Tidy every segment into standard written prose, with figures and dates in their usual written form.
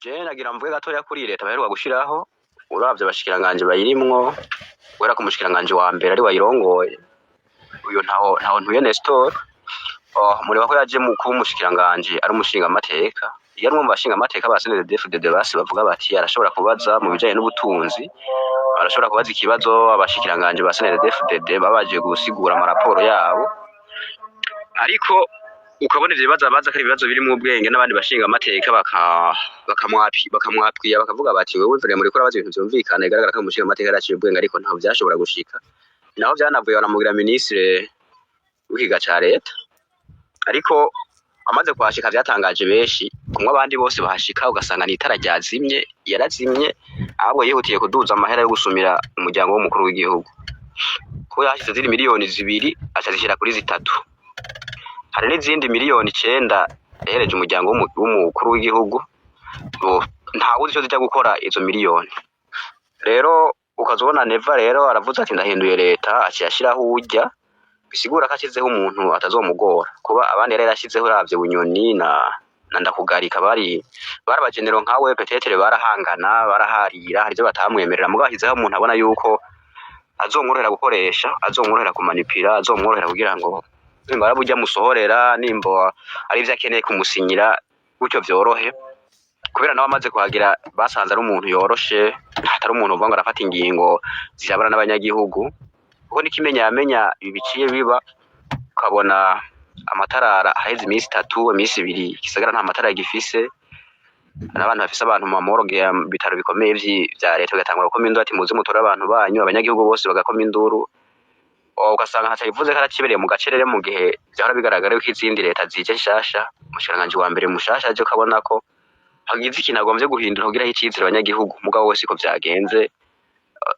je nagira mvuge gatoya kuri leta baheruka gushiraho uravye abashikiranganje bayirimwo guhera ku mushikiranganje wa mbere ari wayirongoye uyo ntaho ntuye Nestor muri bako yaje mu kuba umushikiranganje ari umushinga amateka iyo mu bashinga amateka ba CNDD-FDD basi bavuga bati arashobora kubaza mu bijanye n'ubutunzi arashobora kubaza ikibazo abashikiranganje ba CNDD-FDD babaje gusigura amaraporo yabo ariko ukabona ivyo bibazo baza kari ibibazo biri mu bwenge n'abandi bashinga amateka bakamwapwiya bakavuga bati wewe vure muri kora bazi ibintu vyumvikana igaragara ko umushinga amateka yaraciye ubwenge ariko ntaho vyashobora gushika naho vyanavuye banamugira ministre w'ikiga ca leta ariko amaze kuhashika vyatangaje benshi kumwe abandi bose bahashika ugasanga ni itara ryazimye yarazimye ahubwo yihutiye kuduza amahera yo gusumira umuryango w'umukuru w'igihugu ko yashize ziri miliyoni 2 acazishira kuri 3 hari n'izindi miliyoni 9 yahereje umuryango w'umukuru w'igihugu ntawe uzi ico zija gukora izo miliyoni rero ukazobona Neva rero aravuze ati ndahinduye leta aciyashiraho urya bisigura ko ashizeho umuntu atazomugora kuba abandi rero yashizeho uravye Bunyoni na Ndakugarika bari abagenero nkawe petetere barahangana baraharira hari byo batamwemerera mugabo ashizeho umuntu abona yuko azomworohera gukoresha azomworohera kumanipira azomworohera kugira ngo nimba burya musohorera nimba ari ivyo akeneye kumusinyira gutyo vyorohe kubera nawe amaze kuhagira basanze ari umuntu yoroshe atari umuntu uvuga ngo arafata ingingo zirabana n'abanyagihugu kuko nikimenya yamenya ibiciye biba ukabona amatarara aheze iminsi 3 iminsi 2 gisagara nta matara gifise n'abantu bafise abantu mu mamoroge ya bitaro bikomeye vya leta bigatangura ko minduru ati muze mutora abantu banyu abanyagihugu bose bagakoma induru ugasanga hatayivuze ko aracibereye mu gacerere mu gihe byahora bigaragara ko izindi leta zije nshasha umushiranganje wa mbere mushasha aje ukabona ko hagize ikintu agomvye guhindura kugira hicizira abanyagihugu mugabo wese ko vyagenze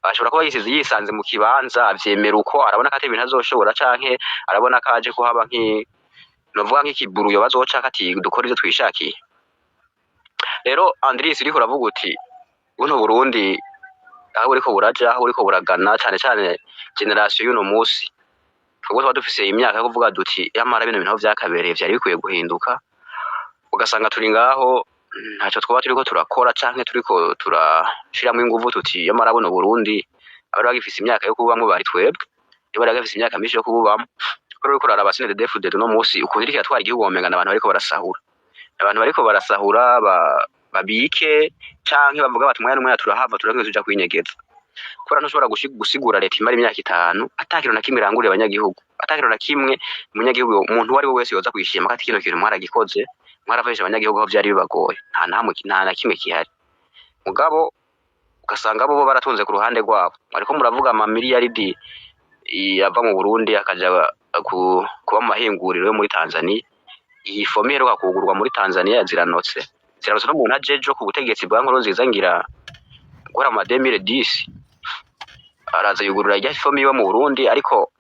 ashobora kuba yisanze mu kibanza avyemera uko arabona ko atebintu azoshobora canke arabona ko aje kuhaba novuga nk'ikiburuyo bazoca kati dukora ivyo twishakiye rero Andris uriko uravuga uti buno Burundi aho uriko buraja aho uriko buragana cane generation y'uno musi ubwo tuba dufise imyaka yo kuvuga duti yamara bino bintu vyakabereye vyari bikwiye guhinduka ugasanga turi ngaho ntacyo twaba turiko turakora canke turiko turashiramo inguvu tuti yamara buno Burundi abari bagifise imyaka yo kubamwe bari twebwe bari bagifise imyaka myinshi yo kububamo kuri uriko raraba CNDD-FDD no musi ukundira twari igihugu womengana abantu bariko barasahura babike canke bavuga bati mwanya turahava turakwiye tuja kwinyegeza kubera ntushobora gusigura leta imara imyaka 5 atakiro na kimwe irangurira abanyagihugu atakiro na kimwe umunyagihugu umuntu wari wese yoza kwishima kati kino kintu mwaragikoze mwaravesha abanyagihugu aho vyari bibagoye nta na kimwe kihari mugabo ugasanga bo baratunze ku ruhande rwabo ariko muravuga ama miliyaridi yava mu Burundi akaja kuba mu mahinguriro yo muri Tanzania iyi fomi heruka kugurwa muri Tanzania ziranotse no muntu ajeje ku butegetsi bwa Nkurunziza ngira gora mu 2010 araza yugurura ya fomi yo mu Burundi ariko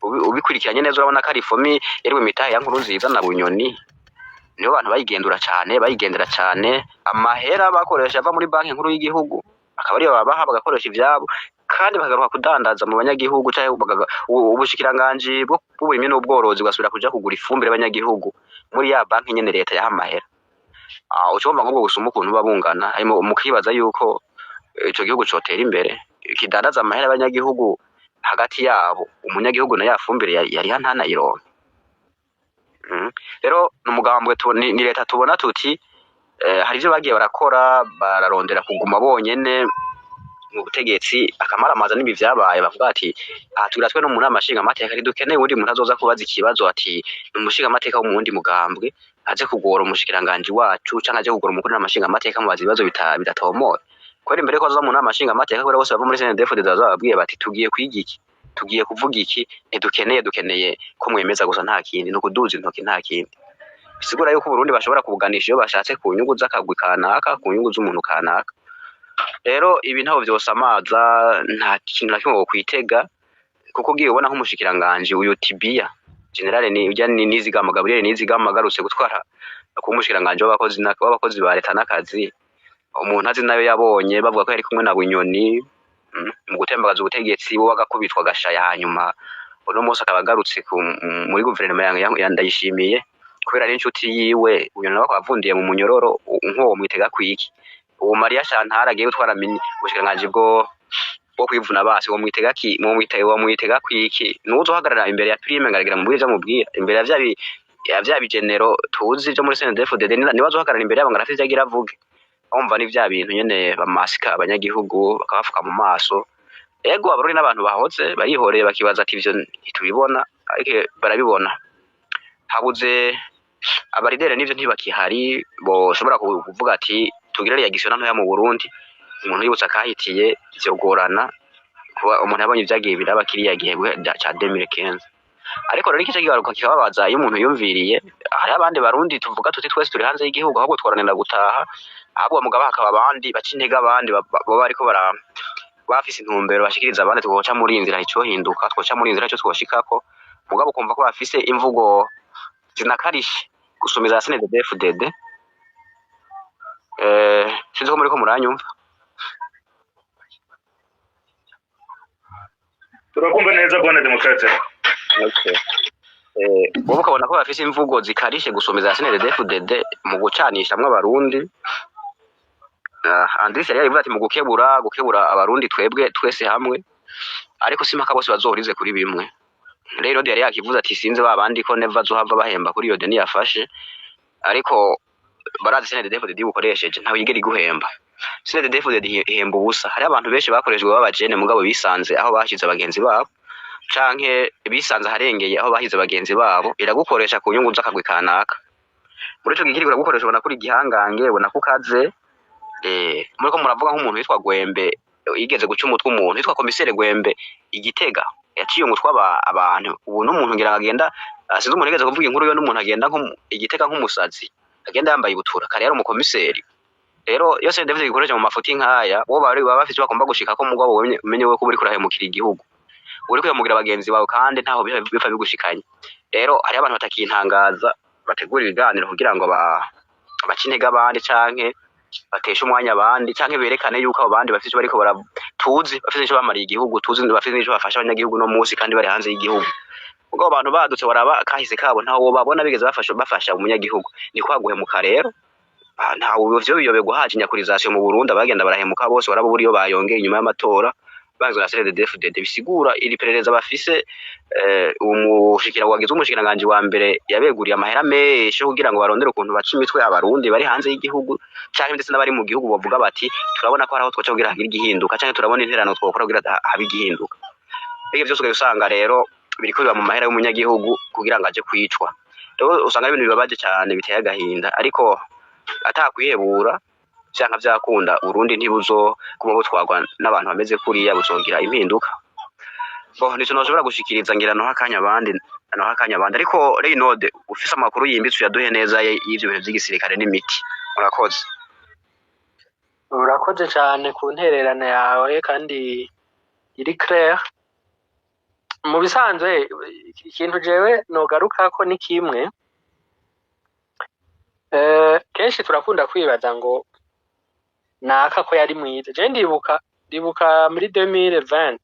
ubikurikiranye neza urabona ko ari fomi yerwe mitahe ya Nkurunziza na Bunyoni niyo bantu bayigendera cyane amahera bakoresha ava muri banki nkuru y'igihugu akaba ari babaha bagakoresha ivyabo kandi bagaruka kudandaza mu banyagihugu cyangwa ubushikiranganje bwo burimye n'ubworozi gasubira kuja kugura ifumbire abanyagihugu muri ya banki nyene leta ya amahera ucomba ngo gusuma ukuntu babungana harimo mukibaza yuko ico gihugu cotera imbere kidandaza amahera abanyagihugu hagati yabo umunyagihugu na yafumbire yari hantana ironka rero numugambwe ni leta tubona tuti hari ivyo bagiye barakora bararondera kuguma bonyene mu butegetsi akamara amaza nibi vyabaye bavuga ati turatwe no muri amashinga amateka ari dukeneye undi muntu azoza kubaza ikibazo ati umushinga amateka wo mu wundi mugambwe aje kugora umushikiranganje wacu canke aje kugora umukuru n'amashinga amateka mu bazi ibibazo bidatomoye kwera imbere ko azoza mu namashinga amateka kubera bose bava muri CNDD-FDD bazababwiye bati tugiye kwiga iki tugiye kuvuga iki dukeneye ko mwemeza gusa nta kindi no kuduza intoki nta kindi bisigura yuko Burundi bashobora kubuganisha iyo bashatse ku nyungu z'akagwi kanaka ku nyungu z'umuntu kanaka rero ibi ntaho vyose amaza nta kintu na kimwe kwitega kuko giye ubona nk'umushikiranganje uyu Tibia generale ni ujya nizigama Gabriel nizigama garutse gutwara ku mushikiranganje w'abakozi ba leta n'akazi umuntu azi nayo yabonye bavuga ko yari kumwe na Bunyoni mu gutembagaza ubutegetsi bo bagakubitwa gashaya hanyuma uno munsi akaba agarutse muri guverinoma ya Ndayishimiye kubera ari inshuti yiwe uyu nawe akavundiye mu munyororo nk'uwo mwitega kwiki uwo Maria Chantal agiye gutwara ubushikiranganji bwo kwivuna basi uwo mwitega kwiki nuzo uhagarara imbere ya prime ngaragira mu bwiza mubwira imbere ya vya bigenero tuzi byo muri CNDD-FDD nibazo uhagarara imbere yabo ngarafite agira avuge umva ni vya bintu nyene bamasika abanyagihugu bakabafuka mu maso ego abarundi n'abantu bahoze barihoreye bakibaza ati ivyo ntitubibona ariko barabibona habuze abaridere n'ivyo ntibakihari boshobora kuvuga ati tugire reaction ntoya mu Burundi umuntu yibutsa akahitiye vyogorana kuba umuntu yabonye ivyagiye biraba kiriya gihe ca 2015 ariko rero ikice kigaruka kikababaza iyo umuntu yumviriye hari abandi barundi tuvuga tuti twese turi hanze y'igihugu ahubwo twaranenda gutaha ahubwo mugaba hakaba abandi baca intege abandi baba bariko bafise intumbero bashikiriza abandi twoca muri inzira ico hinduka twoca muri inzira ico twoshikako mugabo kumva ko bafise imvugo zinakarishe gusumiza CNDD-FDD sinzi ko muriko muranyumva turakumva neza bwana Demokrate. okay bobo ukabona ko bafise imvugo zikarishe gusumiza CNDD-FDD mu gucanishamwe abarundi Andrés yari yavuze ati mu gukebura abarundi twebwe twese hamwe ariko simpaka bose bazohurize kuri bimwe rero yari yakivuze ati sinze babandi ko neva zohava bahemba kuri iyo deni yafashe ariko barazi CNDD-FDD bukoresheje ntawe yigera iguhemba CNDD-FDD ihemba ubusa hari abantu benshi bakorejwe babajene mugabo bisanze aho bashize abagenzi babo canke bisanze harengeye aho bahize abagenzi babo iragukoresha ku nyungu z'akagwi kanaka muri ico gikiri iragukoresha ubona kuri gihangange ubona ko kaze muriko muravuga nk'umuntu witwa Gwembe yigeze guca umutwe umuntu witwa komisere Gwembe igitega yaciye umutwe abantu ubu n'umuntu ngira agenda sinzi umuntu yigeze kuvuga inkuru yo n'umuntu agenda nko igitega nk'umusazi agenda yambaye ibutura kare yari umukomiseri rero yose David gikoresha mu mafuti nkaya bo bari bafite bagomba gushika ko mugabo umenye we ko buri kurahemukira igihugu uri kuyamugira abagenzi bawe kandi ntaho bifa bigushikanye rero hari abantu batakintangaza bategura ibiganiro kugira ngo bacinega abandi canke batesha umwanya abandi canke berekane yuko abo bandi bafite bariko baratuzi bafite ico bamariye igihugu tuzi bafite ico bafasha abanyagihugu no musi kandi bari hanze y'igihugu ubwo abantu badutse baraba kahise kabo ntaho babona bigeze bafasha umunyagihugu ni kwaguhemuka rero ntawe ivyo biyobegwa haje nyakurizasiyo mu Burundi abagenda barahemuka bose barabo buriyo bayongeye inyuma y'amatora banzwe na CNDD-FDD bisigura iri perereza bafise umushikiranganje wa mbere yabeguriye amahera menshi kugira ngo barondere ukuntu baca imitwe abarundi bari hanze y'igihugu canke ndetse n'abari mu gihugu bavuga bati turabona ko haraho twoca kugira hagira igihinduka canke turabona interano twokora kugira habe igihinduka bige byose ugasanga rero biriko biba mu mahera y'umunyagihugu kugira ngo aje kwicwa rero usanga ibintu bibabaje cyane biteye agahinda ariko atakwihebura cyanka byakunda Burundi ntibuzo kuba butwagwa n'abantu bameze kuriya buzogira impinduka nico noshobora gushikiriza ngira no hakanya abandi ariko Reynode ufise amakuru yimbitse yaduhe neza y'ivyo bintu by'igisirikare n'imiti urakoze cyane ku ntererano yawe kandi iri clair mu bisanzwe ikintu jewe nogaruka ko ni kimwe kenshi turakunda kwibaza ngo naka ko yari mwiza je ndibuka muri 2020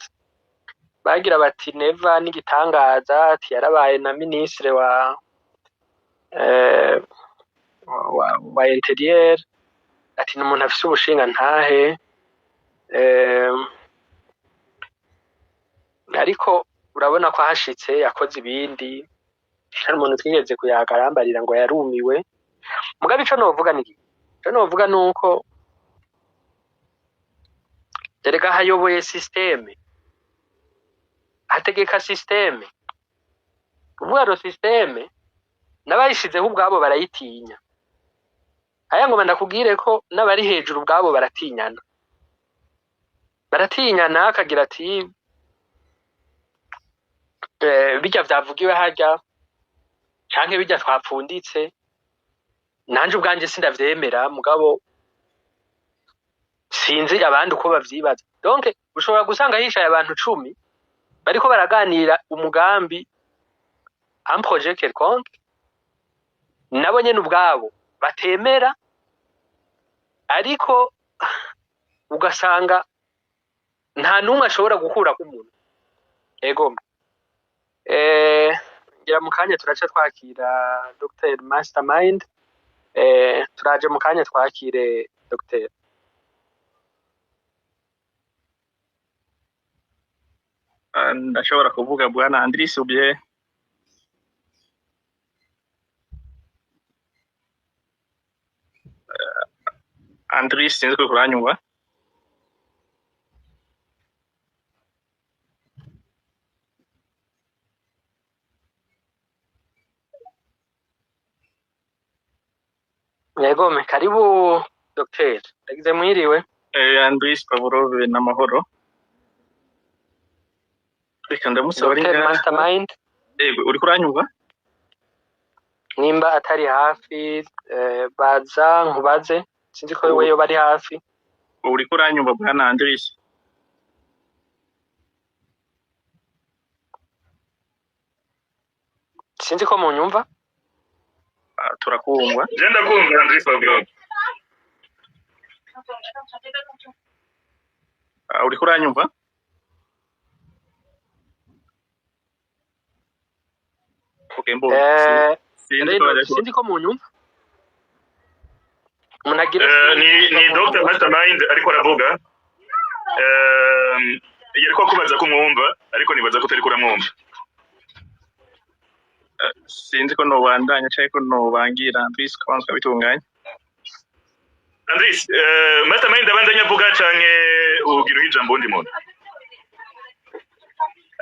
bagira bati neva n'igitangaza ati yarabaye na ministre wa interieur ati n'umuntu afise ubushinga ntahe ariko urabona ko hashitse yakoze ibindi hari umuntu twigeze kuyagarambarira ngo yarumiwe mugabe ico novuga nuko erega hayoboye systeme hategeka systeme kuvuga ro systeme n'abayishizeho ubwabo barayitinya aya ngo ndakubwire ko n'abari hejuru ubwabo baratinyana akagira ati bijya vyavugiwe harya canke bijya twapfunditse nanje ubwanje sindavyemera mugabo sinzi abandi uko bavyibaza donc ushobora gusanga hishaye abantu 10 bariko baraganira umugambi un projet quelconque nabo nyene ubwabo batemera ariko ugasanga nta numwe ashobora gukura ku muntu ego ngira mu kanya turaca twakira Dr Mastermind, turaje mu kanya twakire Dr. Ndashobora kuvuga bwana Andris ubye Andris sinzi ko kuranyumva. Yego karibu Dr. Ndagize mwiriwe. Andris Pavlov n'amahoro. Reka ndamusaba Dr Mastermind. Yego uri kuranyumva? Nimba atari hafi baza nkubaze, sinzi ko wewe bari hafi. Uri kuranyumva bwana Andris? Sinzi ko munyumva? Turakumva. Genda kumva Andris Pavlov. Uri kuranyumva? Okay, mbo. Sinzi ko munyumva? Munagira ni Dr Mastermind ariko aravuga. Yariko kubaza ko mwumva ariko nibaza ko utari kuramwumva. Sinzi ko nobandanya cyangwa ko nobangira Andris kabanza bitunganya. Andris, Mastermind abandanya avuga canke ugira ijambo undi muntu?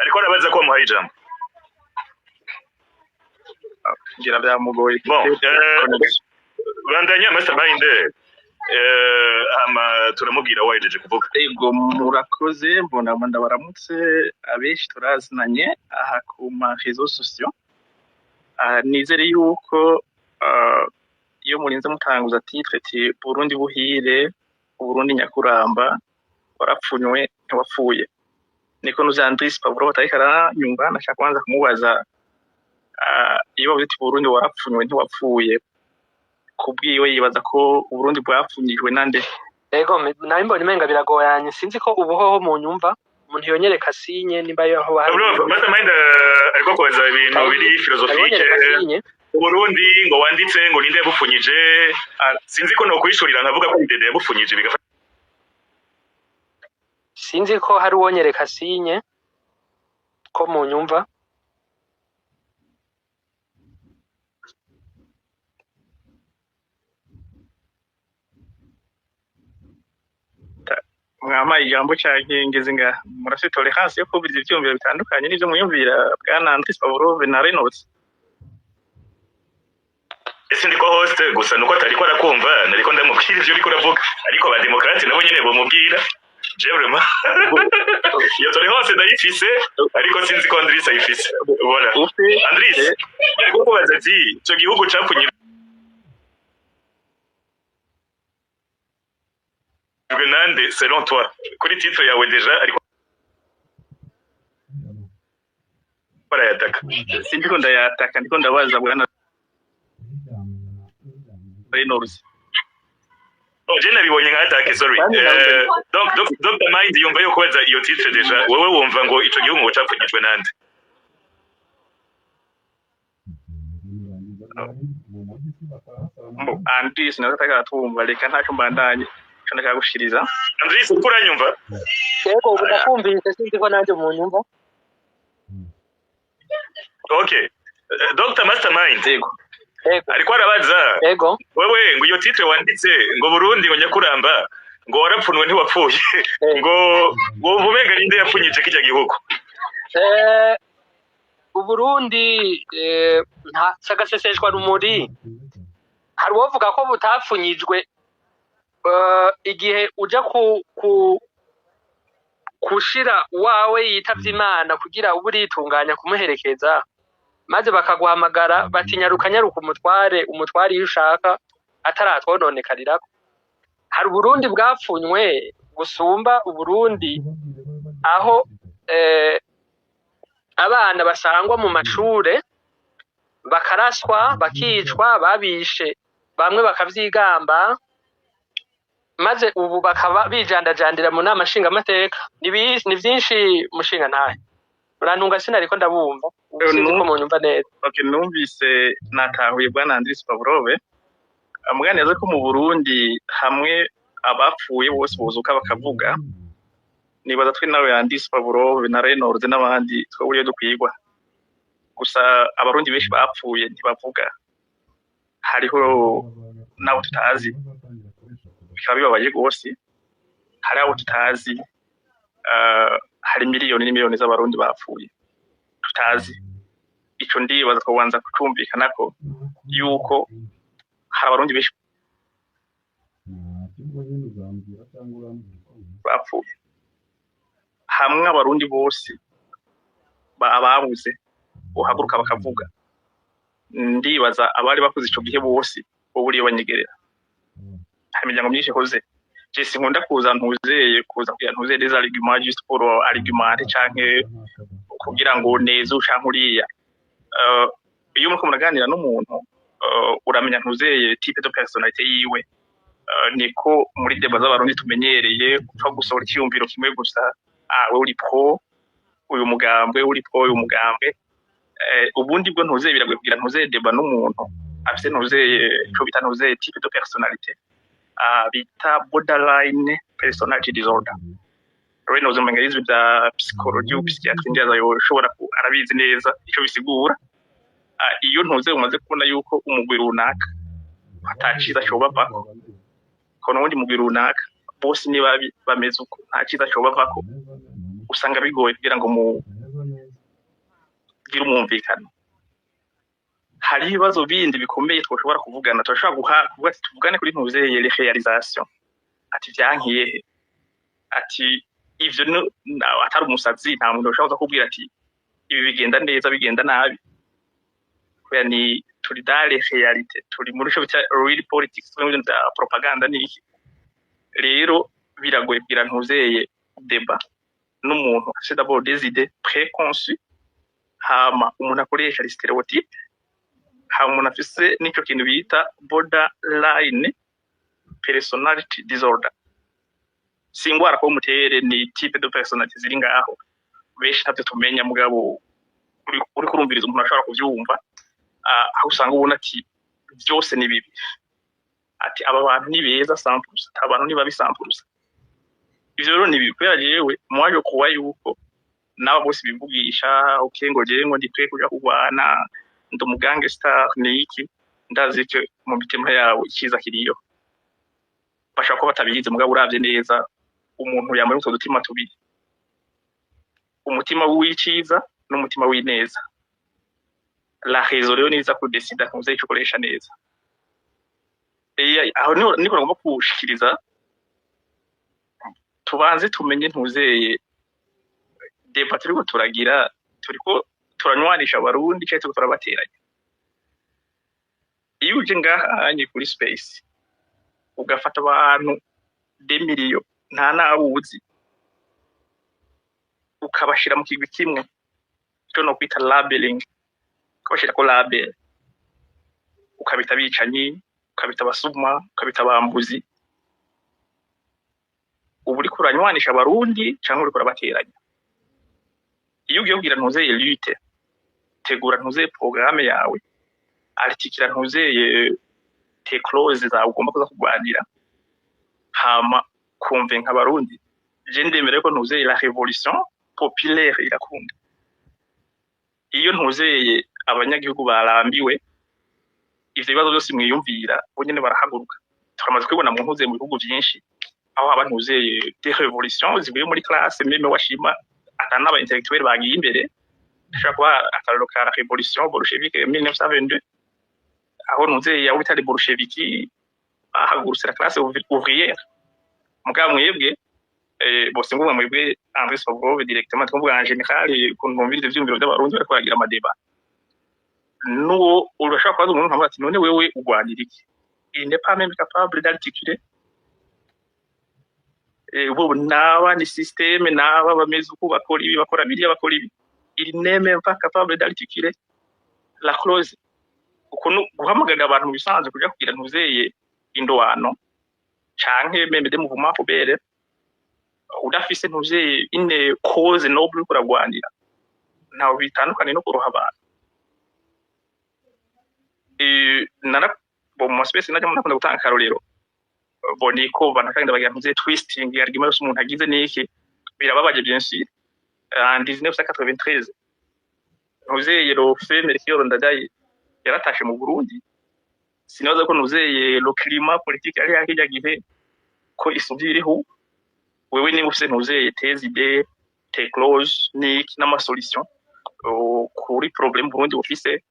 Ariko arabaza ko muhaye ijambo. Ngira byamugoye. Bon, bandanya Mastermind turamubwira wahejeje kuvuga. Ego murakoze, mbona ndabaramutse abeshi turazinanye aha ku ma réseaux sociaux. Nizere yuko iyo murinze mutanguza titre ati Burundi buhire, Burundi nyakuramba, warapfunywe ntiwapfuye. Niko nuza Andris Pavlov atarikara nyumva nashaka kwanza kumubaza iyo bavuze ati Burundi warapfunywe ntiwapfuye, kubwiwe yibaza ko Burundi bwapfunyijwe nande? Ego nawe mbona imenga biragoyanye, sinzi ko ubuhoho mu nyumva umuntu yonyereka sinye nimba yaho bahari. Mastermind ariko kubaza ibintu biri philosophique. Burundi ngo wanditse ngo ninde yabupfunyije, sinzi ko no kwishurira nkavuga ko ndende yabupfunyije bigafata. Sinzi ko hari uwonyereka sinye ko mu nyumva. Mwama ijambo cyangwa ngeze nga murase tolerance yo kubira ibyumviro bitandukanye n'ibyo muyumvira bwana Andris Pavlov na Reynolds. Ese ndiko host gusa nuko atari ko arakumva nariko ndamubwira ivyo uriko uravuga ariko ba demokrate nabo nyene bomubwira je vraiment iyo tolerance ndayifise ariko sinzi ko Andris ayifise. Voilà Andris yariko kubaza ati ico gihugu capfunye nande selon toi kuri titre yawe deja ariko barayataka. Sinzi ko ndayataka ndiko ndabaza bwana Reynolds. Je nabibonye nk'atake sorry. Donc Dr Mind yumva yo kubaza iyo titre deja wewe wumva ngo ico gihugu ngo capfunyijwe nande? Andris nataka tumva reka ntacyo mbandanye ndashaka gushiriza. Andris uko uranyumva? Yego udakumvise sinzi ko nanje mu nyumva. Okay. Dr Mastermind. Yego. Ariko arabaza. Yego. Wewe ngo iyo titre wanditse ngo Burundi ngo nyakuramba ngo warapfunwe ntiwapfuye ngo uvumenga ninde yapfunyije kijya gihugu? Uburundi nta sagaseseshwa rumuri. Hari uvuga ko butapfunyijwe igihe uja kushira wawe yitavye Imana kugira uburitunganya kumuherekeza maze bakaguhamagara batinyaruka umutware iyo ushaka ataratwononekarira. Hari Burundi bwapfunywe gusumba Uburundi aho abana basangwa mu mashure bakaraswa bakicwa babishe bamwe bakavyigamba maze ubu bakaba bijandajandira mu nama nshingamateka. Ni byinshi mushinga ntahe. urantunga sinariko ndabumva sinzi ko munyumva neza. Okay, numvise natahuye bwana Andris Pavlov amuganiriza ko mu Burundi hamwe abapfuye bose buzuka bakavuga nibaza twe nawe Andris Pavlov na Reynolds n'abandi twaburiye dukwigwa gusa abarundi benshi bapfuye ntibavuga hariho nawe tutazi bikaba bibabaye gose hari abo tutazi hari miliyoni n'imiliyoni z'abarundi bapfuye tutazi ico ndibaza twabanza kucumvikana ko yuko hari abarundi benshi bapfuye hamwe abarundi bose babuze uhaguruka bakavuga ndibaza abari bakoze ico gihe bose uburiye banyegerera hari imiryango myinshi hoze je sinkunda kuza ntuzeye kuza kugira ntuzeye des arguments juste pour argumenter canke kugira ngo neza ushanka uriya iyo muriko muraganira n'umuntu uramenya ntuzeye type de personnalité yiwe niko muri débat z'abarundi tumenyereye upfa gusohora icyumviro kimwe gusa we uri pro uyu mugambwe uri pro uyu mugambwe ubundi bwo ntuzeye biragoye kugira ntuzeye débat n'umuntu afite ntuzeye cyo bita ntuzeye type de personnalité bita borderline personality disorder Reynolds umengerizo bya psychology ou psychiatrie ndiaza yo shobora arabizi neza icyo bisigura iyo ntuzeye umaze kubona yuko umugwi runaka ataciza cyo bavako kono wundi mugwi runaka bose niba bameze uko nta ciza cyo bavako usanga bigoye kugira ngo mu gira umumvikano hari ibibazo bindi bikomeye twoshobora kuvugana turashobora kuvuga ati tuvugane kuri ntuzeye réalisation ati byankiye ati ivyo atari umusazi nta muntu ushobora kubwira ati ibi bigenda neza bigenda nabi kubera ni turi dans les réalités turi muri cyo bita real politics n'ibintu bya propaganda n'iki rero biragoye kugira ntuzeye débat n'umuntu afite d'abord des idées préconçues hama umuntu akoresha les stéréotypes hama umuntu afise n'icyo kintu bita borderline personality disorder singwara ko mutere ni type de personnalité ziri ngaho benshi ntabyo tumenya mugabo uri kurumviriza umuntu ashobora kuvyumva aho usanga ubona ati byose ni bibi ati aba bantu ni beza samples abantu ni babi samples ivyo rero ni bibi kubera jewe mwaje kuwa yuko nabo bose bivugisha ukengo je ngo nditwe kuja kugwana ndumugange star niki ndazi cyo mu bitima yawe ikiza kiriyo bashaka ko batabiyize mugabo uravye neza umuntu yambaye utwo dutima tubiri umutima w'iciza n'umutima w'ineza la raison rero niza ku decide kuze ikoresha neza aho niko ngomba kushikiriza tubanze tumenye ntuzeye débat turiko turagira turiko turanywanisha abarundi cyane turiko turabateranya iyo uje ngahanye kuri space ugafata abantu 2 millions nta nawuzi ukabashira mu kigwi kimwe cyo no kwita labeling ukabashira ko label ukabita bicanyi ukabita basuma ukabita bambuzi uburi kuranywanisha abarundi cyangwa uri kurabateranya iyo ugiye kugira ntuzeye lutte tegura ntuzeye programme yawe artikira ntuzeye te close za ugomba kuza kugwanira hama convaincre abarundi je ndemere ko ntuzeye la révolution populaire irakunda iyo ntuzeye abanyagihugu barambiwe ivyo bibazo byose mwiyumvira bonyene barahaguruka turamaze kwibona mu ntuzeye mu bihugu byinshi aho abantu uzeye des révolutions zivuye muri classe meme washima atana aba intellectuels bagiye imbere shakwa akarero ka la révolution bolchevique 1922 aho ntuzeye ya witari bolcheviki ahagurutse la classe ouvrière mugabo mwebwe bose ngumwe mwebwe Andris Pavlov directement twumva en général kunumvira ivyumviro by'abarundi bari kwagira amadeba nuwo urashaka kwaza umuntu nkamwe ati none wewe ugwanira iki il n'est pas même capable d'articuler ubu naba ni système naba bameze uko bakora ibi bakora biriya bakora ibi il n'est même pas capable d'articuler la clause ukuntu guhamagarira abantu mu bisanzwe kuja kugira ntuzeye indwano canke meme de mouvement pobere udafise ntuzeye une cause noble kuragwanira ntaho bitandukanye no kuroha abantu nana bo mu space najya nakunda gutanga akarorero boni ko banakagenda bagira ntuze twisting argument yose umuntu agize niki birababaje byinshi en 1993 nuzeye lo fait Melchior Ndadaye yaratashe mu Burundi sinoza ko nuzeye lo climat politique ari yakijya gihe ko isubiriho wewe ni ufise nuzeye tes idées tes clauses ni n'ama solution kuri problème Burundi ufise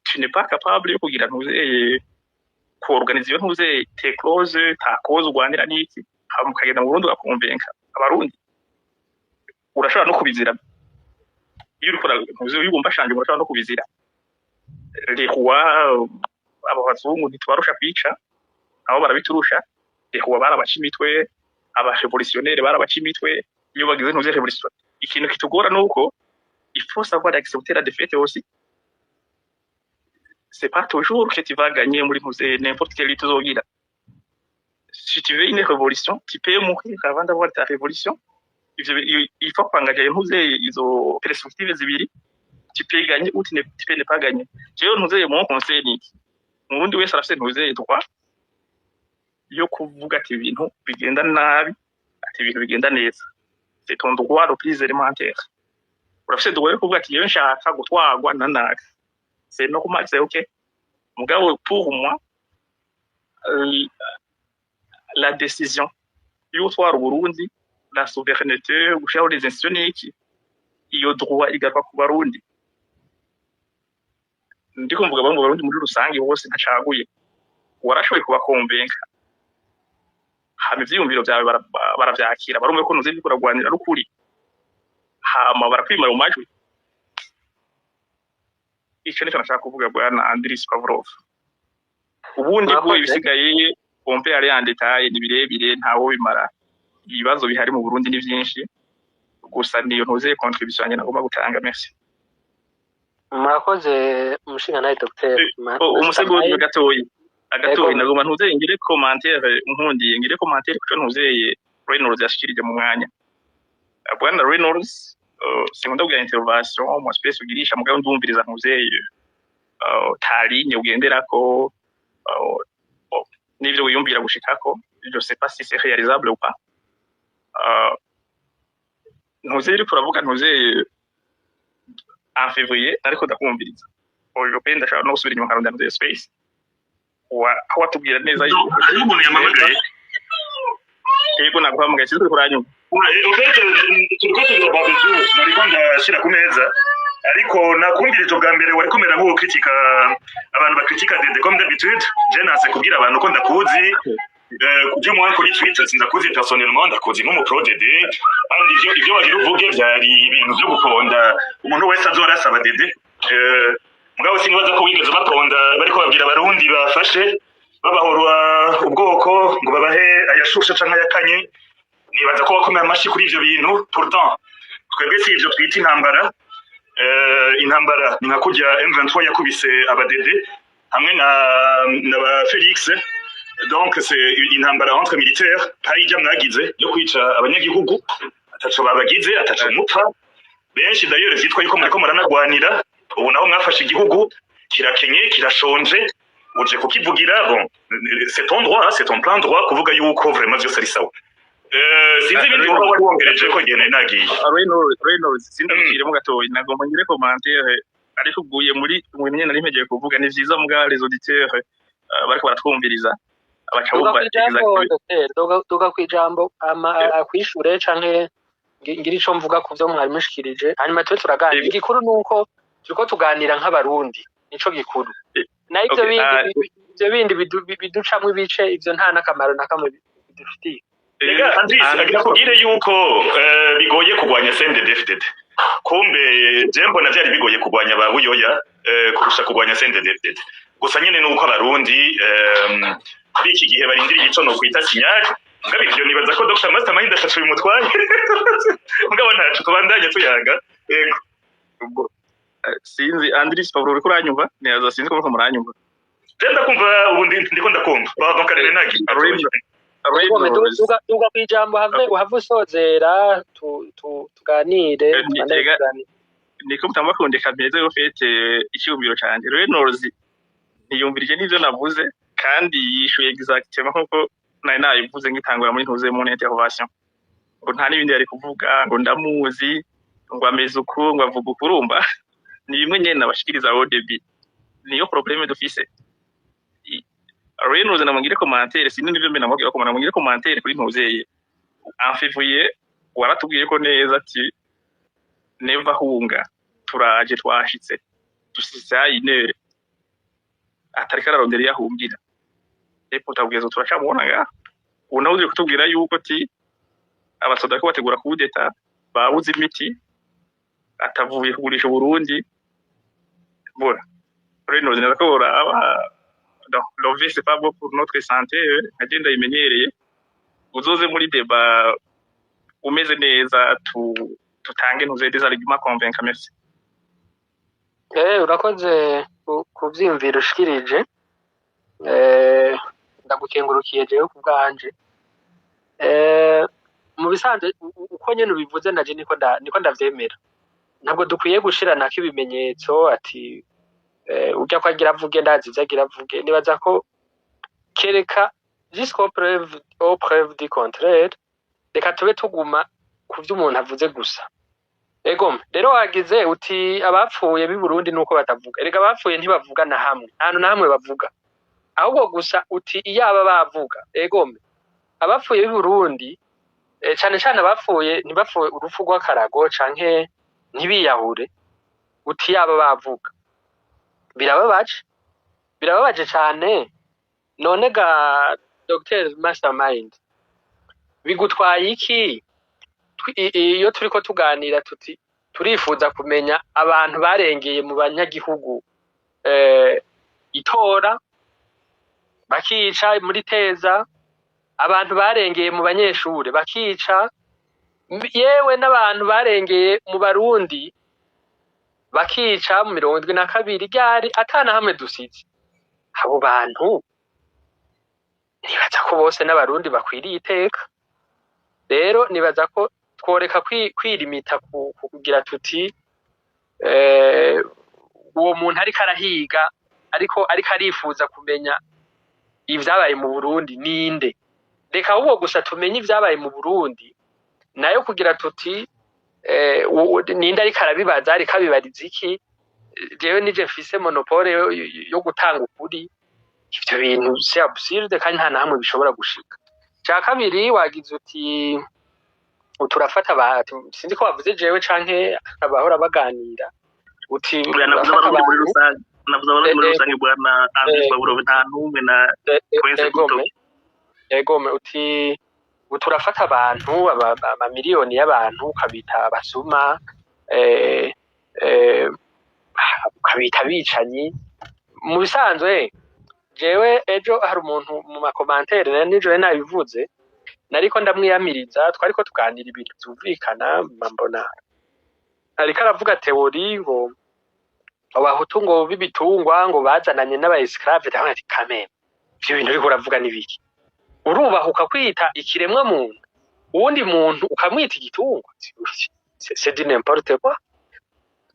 tu n'es pas capable yo kugira nuzeye ko organiser nuzeye tes clauses ta cause rwanira niki hamukagenda mu Burundi bakumvenka abarundi urashobora no kubizira iyo urikora nuzeye yugomba shanje urashobora no kubizira lehwa abo bazungu ntitwarusha kwica abo barabiturusha lehwa barabacimitwe aba révolutionnaire barabacimitwe iyo bagize ntuze révolution ikintu kitugora nuko il faut savoir accepter la défaite aussi c'est pas toujours que tu vas gagner muri ntuze n'importe quelle lutte uzogira si tu veux une révolution tu peux mourir avant d'avoir ta révolution il faut kwangaje ntuze izo perspectives zibiri tu peux gagner ou tu peux ne pas gagner jewe ntuze mon conseil ni ubundi wese arafite ntuze droit yo kuvuga ati ibintu bigenda nabi ati ibintu bigenda neza c'est ton droit le plus élémentaire urafite droit yo kuvuga ati yewe nshaka gutwagwa nanaka c'est normal c'est OK mugabo pour moi la décision yo twara Burundi la souveraineté gushiraho les institutions iyo droit igaruka ku Barundi ndiko mvuga bamwe Barundi muri rusange bose ntacaguye warashoboye kubakombenka hama ivyiyumviro byawe baravyakira barumwe ko nuze bikora gwanira rukuri hama barakwimara mu majwi ico ni nashaka kuvuga bwana Andris Pavlov ubundi bwo ibisigaye pompe ari en detail ni birebire ntawo bimara ibibazo bihari mu Burundi ni byinshi gusa niyo ntuze contribution yanjye nagomba gutanga merci murakoze umushinga nawe Dr. umusego gatoyi agatoyi nagomba ntuze ngire commentaire nkundiye ngire commentaire kuco ntuzeye Reynolds yashikirije mu mwanya bwana Reynolds seconda bwa intervention mu space ugirisha mugabo ndumviriza ntuzeye talinye ugenderako n'ivyo wiyumvira gushikako je sais pas si c'est réalisable ou pas ntuze iri turavuga ntuze en février ariko ndakumviriza oyo penda shaka no gusubira inyuma karunda ntuze space wa tubwira neza yuko ari umuntu yamamagaye yego naguhamagaye cyo kuranyuma ufite turiko tugababuzu nariko ndashira ku meza ariko nakumvirizo bwa mbere wari kumera nko kritika abantu bakritika de comme d'habitude je nase kubwira abantu ko ndakuzi kujya mu kuri Twitter sindakuzi personnellement ndakuzi no mu ProDD kandi ivyo wagira uvuge byari ibintu byo guponda umuntu wese azorasaba dede mugabo sinibaza ko wigeze baponda bariko babwira abarundi bafashe babahorwa ubwoko ngo babahe ayashusha canka yakanye nibaza ko bakomeye amashi kuri ivyo bintu pourtant twebwe si ivyo twita intambara ni nka kujya M23 yakubise abadede hamwe na ba Felix donc c'est une intambara entre militaires hayijya mwagize yo kwica abanyagihugu ataco babagize ataco mupfa benshi d'ailleurs vyitwa yuko muriko muranagwanira ubu naho mwafashe igihugu kirakenye kirashonje uje kukivugira bon c'est ton droit c'est ton plein droit kuvuga yuko vraiment vyose ari sawa sinzi ibindi uba wari wongereje ko gene nagiye Reynolds sindabikire mu gatoyi nagomba ngire commentaire ariko uguye muri nyene nari mpegeye kuvuga ni vyiza mbwa les auditeurs bariko baratwumviriza abacabumva duga kwijambo akwishure canke ngira ico mvuga ku vyo mwari mushikirije hanyuma twe turaganira igikuru nuko turiko tuganira nk'abarundi nico gikuru na ivyo bindi biducamwe ibice ivyo nta nakamaro nakamwe bidufitiye Ega Andris agira kubwire yuko bigoye kugwanya CNDD-FDD kumbe jembo na byari bigoye kugwanya ba Buyoya kurusha kugwanya CNDD-FDD gusa nyene nuko abarundi biki gihe barindira igico no kwita signal ngabe ivyo nibaza ko Dr. Mastermind ashashe bimutwaye mugabo ntacu tubandanye tuyaga yego sinzi Andris Pavlov uri kuranyumva neza sinzi ko muranyumva Tenda kumva ubundi ndiko ndakumva bava karene nagi duga kwijambo have usozera tuganire niko mutamba kundeka meze yo fete icyumviro canje Reynolds ntiyumvirije n'ivyo navuze kandi yishuye exactement nkuko nari nabivuze ngitangura muri ntuze mu intervention ngo nta n'ibindi yari kuvuga ngo ndamuzi ngo ameze uku ngo avuga ukurumba ni bimwe nyene nabashikiriza au début niyo problème dufise Reynolds namugire commentaire sinindi byo mbena mubwira ko namugire commentaire kuri ntuzeye en février waratubwiye ko neza ati neva hunga turaje twashitse dusize ayinere atari kararondera yahungira epo tabwizo turacamubona nga unaho uje kutubwira yuko ati abasoda ko bategura kudeta babuze imiti atavuye kugurisha Burundi bora Reynolds nakora donc l'envie c'est pas bon pour notre santé agenda imenyereye uzoze muri débat umeze neza tutange ntuze des arguments convaincants merci urakoze kuvyimvira ushikirije ndagukengurukiye jewe kubwanje mu bisanzwe uko nyene ubivuze naje niko ndavyemera ntabwo dukwiye gushirana k'ibimenyetso ati ujya ko agira avuge ndaziza agira avuge nibaza ko kereka jusqu'au preuve du contraire reka tube tuguma ku vyo umuntu avuze gusa ego rero wagize uti abapfuye b'i Burundi nuko batavuga erega abapfuye ntibavuga na hamwe ahantu na hamwe bavuga ahubwo gusa uti iyaba bavuga ego abapfuye b'i Burundi cyane cyane abapfuye ntibapfuye urupfu rw'akarago canke ntibiyahure uti yaba bavuga birababaje cyane none ga Dr Mastermind bigutwaye iki iyo turiko tuganira tuti turifuza kumenya abantu barengeye mu banyagihugu itora bakica muri teza abantu barengeye mu banyeshure bakica yewe n'abantu barengeye mu barundi bakica mu 72 ryari atana hamwe dusize abo bantu nibaza ko bose n'abarundi bakwiriye iteka rero nibaza ko tworeka kwirimita kugira tuti uwo muntu ariko arahiga ariko arifuza kumenya ivyabaye mu Burundi ninde reka ahubwo gusa tumenye ivyabaye mu Burundi nayo kugira tuti ninde ariko arabibaza ariko abibariza iki jewe nije mfise monopole yo gutanga ukuri ivyo bintu c'est absurde kandi nta namwe bishobora gushika cya kabiri wagize uti uturafata sinzi ko bavuze jewe canke abahora baganira uti navuze abarundi muri rusange bwana Andis Baburo nta numwe na twese kuto egome uti uturafata abantu amamiliyoni y'abantu ukabita abasuma ukabita abicanyi mu bisanzwe jewe ejo hari umuntu mu makomantere nijoro nabivuze nariko ndamwiyamiriza twariko tuganira ibintu byumvikana mbona ariko aravuga teori ngo abahutu ngo bibitungwa ngo bazananye n'abaesclave ndabona ati kameme ivyo bintu uriko uravuga nibiki urubahuka kwita ikiremwa muntu uwundi muntu ukamwita igitungwa c'est du n'importe quoi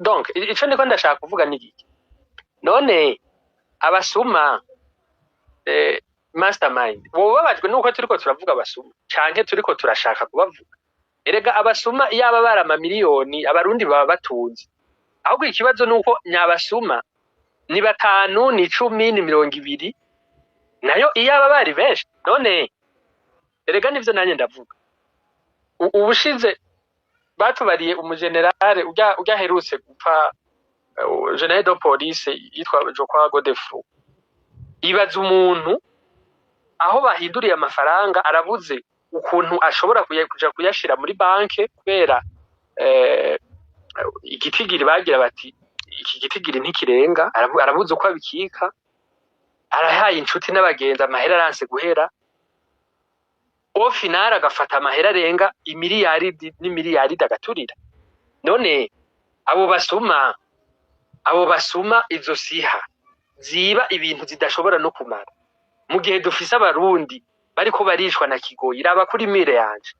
donc ico ndiko ndashaka kuvuga nigiki none abasuma Mastermind babajwe nuko turiko turavuga abasuma canke turiko turashaka kubavuga erega abasuma yaba barama miliyoni abarundi baba batunze ahubwo ikibazo nuko nyabasuma ni 5 ni 10 ni 20 nayo iyaba bari benshi none erega nivyo nanye ndavuga ubushize batubariye umugenerale ujya herutse gupfa general de police yitwa Jokwa Godefroid ibaza umuntu aho bahinduriye amafaranga arabuze ukuntu ashobora kuja kuyashira muri banke kubera igitigiri bagira bati iki gitigiri ntikirenga arabuze uko abikika arahaye inshuti n'abagenzi amahera aranse guhera au final agafata amahera arenga imiliyaridi n'imiliyaridi agaturira none abo basuma izo siha ziba ibintu zidashobora no kumara mu gihe dufise abarundi bariko barishwa na kigoyi iraba kuri mire yanje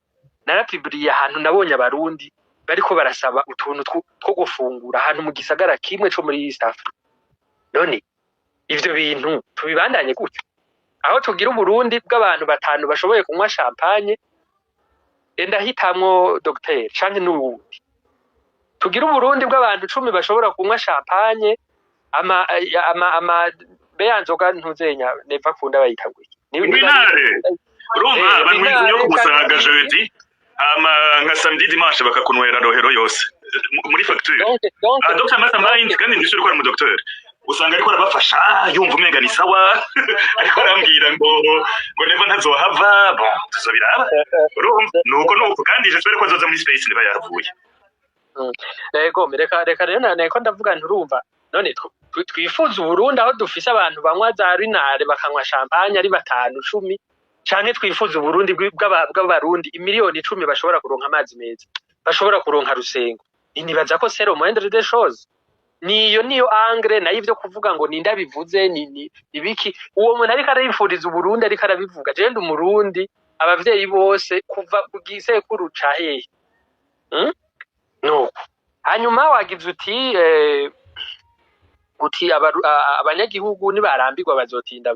narapibriye ahantu nabonye abarundi bariko barasaba utuntu two gufungura ahantu mu gisagara kimwe co muri East Africa. None ivyo bintu tubibandanye gutyo aho tugira Uburundi bw'abantu batanu bashoboye kunywa champagne enda hitamwo docteur canke n'uwundi tugira Uburundi bw'abantu 10 bashobora kunywa champagne ama beyanzoga ntuzenya neva kunda bayitaguye Winare urumva abantu yo kumusaga jeudi nka samedi dimanche bakakunwera rohero yose muri facture Dr. Mastermind kandi ndishuri ko ari mu docteur usanga ariko arabafasha yumva umenga ni sawa ariko arambwira ngo neva ntazohava tuzobiraba urumva nuko kandi je spere ko azoza muri space niba yavuye Ego reka rero nako ndavuga nturumva none twifuza Uburundi aho dufise abantu banywa za rinare bakanywa champagne ari 5-10 canke twifuza Uburundi bw'abarundi imiliyoni 10 bashobora kuronka amazi meza bashobora kuronka rusengo nibaza ko sero moindre des choses niyo angre na ivyo kuvuga ngo ninda bivuze ni ibiki uwo muntu ariko arifuriza Uburundi ariko arabivuga je ndi umurundi abavyeyi bose kuva kugisekuru cahehe no hanyuma wagize uti abanyagihugu nibarambirwa bazotinda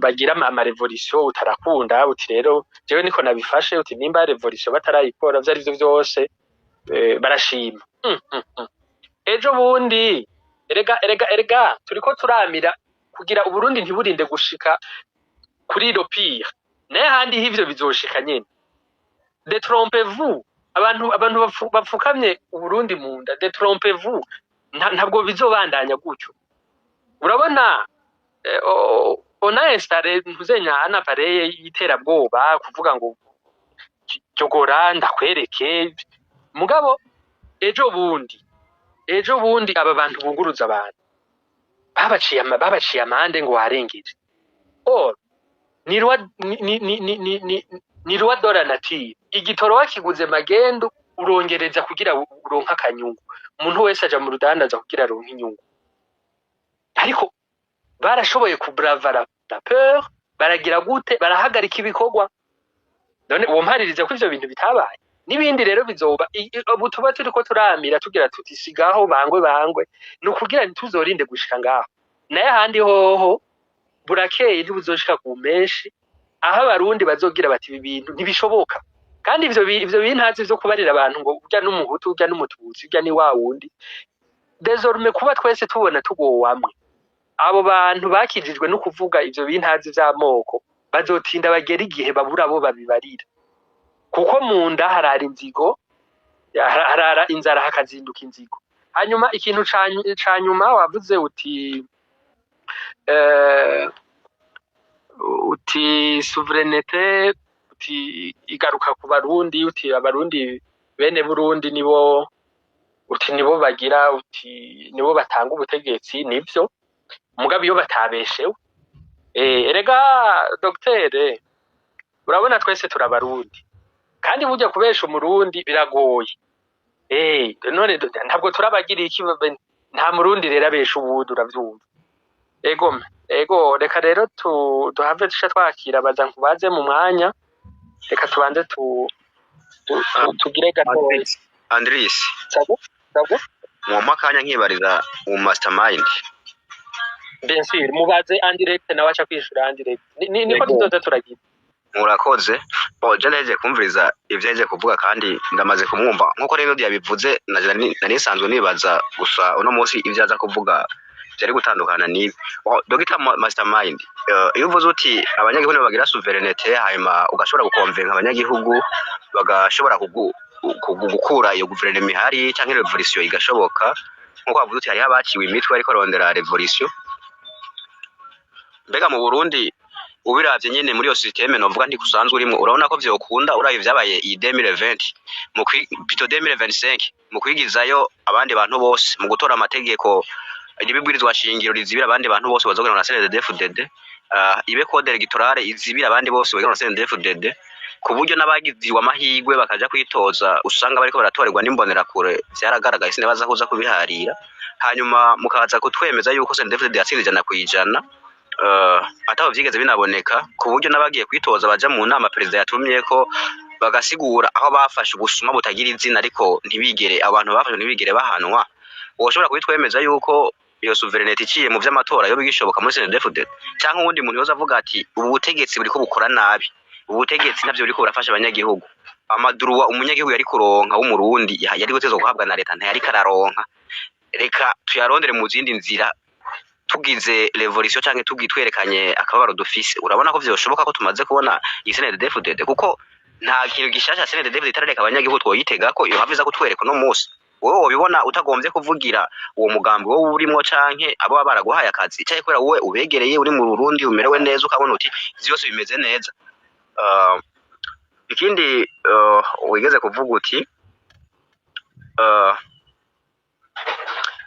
bagira ama revolution utarakunda uti rero jewe niko nabifashe uti nimba revolution batarayikora vyari byo byose barashima ejo bundi erega turiko turamira kugira Uburundi ntiburinde gushika kuri Europire naye handi hivyo bizoshika nyene détrompez-vous abantu bapfukamye Uburundi munda détrompez-vous ntabwo bizobandanya gutyo urabona ona installe ntuzenya anapareye yiterabwoba kuvuga ngo jogora ndakwereke mugabo ejo bundi aba bantu bunguruza abantu babaciye amande ngo warengeje ni rwa dola native igitoro wakiguze magendu urongereza kugira uronka akanyungu umuntu wese aja mu rudandaza kugira aronka inyungu ariko barashoboye kubravara la peur baragira gute barahagarika ibikorwa none uwo mpaririza ko ivyo bintu bitabaye nibindi rero bizoba ubutuba turiko turamira tugira tuti sigaho bangwe no kugira ntituzorinde gushika ngaho naye handi hoho burakeye ntibuzoshika ku menshi aho abarundi bazogira bati ibi bintu ntibishoboka kandi ivyo bintazi vyo kubarira abantu ngo urya n'umuhutu urya n'umututsi urya ni wa wundi désormais kuba twese tubona tugowamwe abo bantu bakijijwe no kuvuga ivyo bintazi vy'amoko bazotinda bagera igihe babura abo babibarira kuko mu nda harara inzigo harara inzara hakazinduka inzigo hanyuma ikintu canyuma wavuze uti souveraineté uti igaruka ku barundi uti abarundi bene Burundi nibo bagira uti nibo batanga ubutegetsi nivyo mugabo iyo batabeshewe erega docteur urabona twese turabarundi kandi burya kubesha umurundi biragoye none ntabwo turabagira iki nta murundi rero abesha ubundi uravyumva ego reka rero duhave tusha twakira baza nkubaze mu mwanya reka tubanze tugire gato Andris sabo mu makanya nkibariza mu mastermind bien sûr mubaze en direct nawe acha kwishura en direct niko tuzoza turagira murakoze je naheze kumviriza ivyo yaje kuvuga kandi ndamaze kumwumva nkuko rero yabivuze nari sanzwe nibaza gusa uno munsi ivyo aza kuvuga byari gutandukana nibi Dr. Mastermind iyo uvuze uti abanyagihugu bagira souveraineté hanyuma ugashobora gukonvenka abanyagihugu bagashobora gukura iyo guverinoma ihari cyangwa revolution igashoboka nkuko bavuze uti hari abaciwe imitwe ariko rondera revolution mbega mu Burundi ubiravye nyene muri yo systeme novuga nti kusanzwe urimo urabona ko vyokunda uraye vyabaye i 2020 mu pito 2025 mu kwigizayo abandi bantu bose mu gutora amategeko ibibwirizwa shingiro rizibira abandi bantu bose bazogana na CNDD-FDD ibe code electorale izibira abandi bose bagana na CNDD-FDD ku buryo n'abagiziwe amahigwe bakaja kwitoza usanga bariko baratorerwa n'imbonera kure vyaragaragaye sine baza kuza kubiharira hanyuma mukaza kutwemeza yuko CNDD-FDD yatsinze 100% ataho vyigeze binaboneka ku buryo n'abagiye kwitoza baja mu nama perezida yatumye ko bagasigura aho bafashe ubusuma butagira izina ariko ntibigere abantu bafashe ntibigere bahanwa woshobora kubitwemeza yuko iyo sovereignty iciye mu vy'amatora yo bigishoboka muri CNDD-FDD cyangwa uwundi muntu yoza avuga ati ubu butegetsi buriko bukora nabi ubu butegetsi ntavyo buriko burafasha abanyagihugu amaduruwa umunyagihugu yari kuronka w'umurundi yari gutezwa guhabwa na leta ntayari kararonka reka tuyarondere mu zindi nzira tugize revolution canke tugitwerekanye akababaro dufise urabona ko vyoshoboka ko tumaze kubona CNDD-FDD kuko nta kintu gishasha CNDD-FDD itarareka abanyagihugu twoyitega ko iyo haviza kutwereka no musi wowe wobibona utagombye kuvugira uwo mugambi wowe urimwo canke abo baraguhaye akazi cyaye kwera wowe ubegereye uri mu Burundi umerewe neza ukabona uti vyose bimeze neza ikindi wigeze kuvuga uti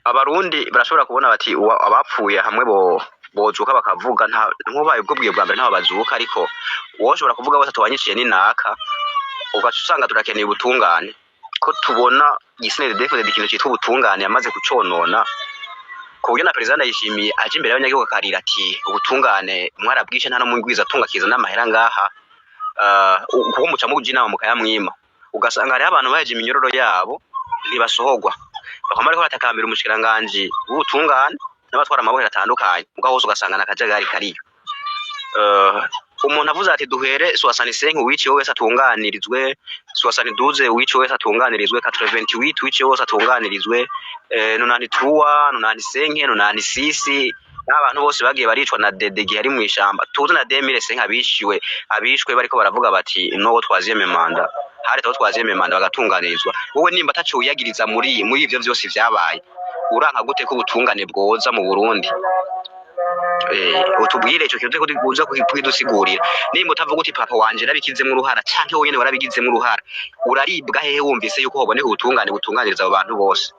abarundi barashobora kubona bati abapfuye hamwe bozuka bakavuga nta nkubaye ubwo bwiye bwa mbere nta bazuka ariko woshobora kuvuga bose tubanyiciye ni naka ugaca usanga turakeneye ubutungane ko tubona CNDD-FDD ikintu cyitwa ubutungane yamaze kuconona ku buryo na president yishimiye aje imbere y'abanyagihugu akarira ati ubutungane mwarabwishe nta no mungwiza tunga kiza n'amahera ngaha kuko muca mu jinama mukayamwima ugasanga hari abantu baje iminyororo yabo ntibasohogwa bakomara ko batakambira umushikiranganje ubutungane n'abatwara amabohera atandukanye muga hose ugasanga nakajagari kariyo umuntu avuze ati duhere 65 wiciwe wese atunganirizwe 72 wiciwe wese atunganirizwe 88 wiciwe wese atunganirizwe 93 95 96 n'abantu bose bagiye baricwa na DDG hari mu ishamba tuzi na 2005 abishwe bariko baravuga bati nobo twaziyeme manda hari taho twaziyeme manda bagatunganirizwa wowe nimba atacu uyagiriza muri ivyo vyose vyabaye uranka gute ko ubutungane bwoza mu Burundi utubwire ico kintu kuza kwidusigurira nimba utavuga uti papa wanje nabikizemo uruhara canke wowe nyene warabigizemo uruhara uraribwa hehe wumvise yuko hoboneka ubutungane butunganiriza abo bantu bose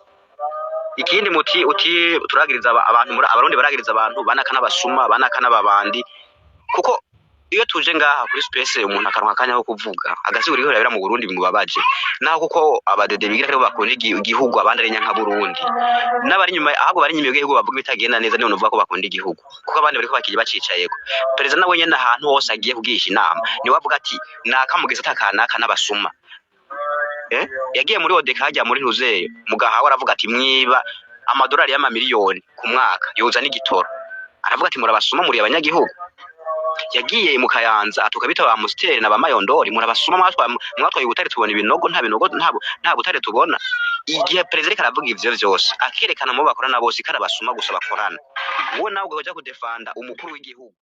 ikindi muti uti turagiriza abantu muri abarundi baragiriza abantu banaka n'abasuma banaka n'ababandi kuko iyo tuje ngaha kuri space umuntu akaronka kanya ko kuvuga agasigura iyo yabira mu Burundi bimubabaje naho kuko abadede bigira ko bakunda igihugu abandi ari nyanka Burundi n'abari nyuma ahubwo bari nyuma y'igihugu bavuga bitagenda neza niyo nuvuga ko bakunda igihugu kuko abandi bariko bakije bacicayeko president nawe nyene ahantu hose agiye kugisha inama ni wavuga ati nakamugeza takanaka n'abasuma yagiye muri odeka hajya muri Ruzeyo mugahawe aravuga ati mwiba amadolari y'amamiliyoni ku mwaka yoza n'igitoro aravuga ati murabasuma muri abanyagihugu yagiye mu Kayanza atukabita ba Musteri na ba Mayondori murabasuma mwatwaye ubutare tubona ibinogo nta butare tubona igihe president aravuga ivyo vyose akerekana mu bakora na bose karabasuma gusa bakorana wowe nawe ugaja kudefanda umukuru w'igihugu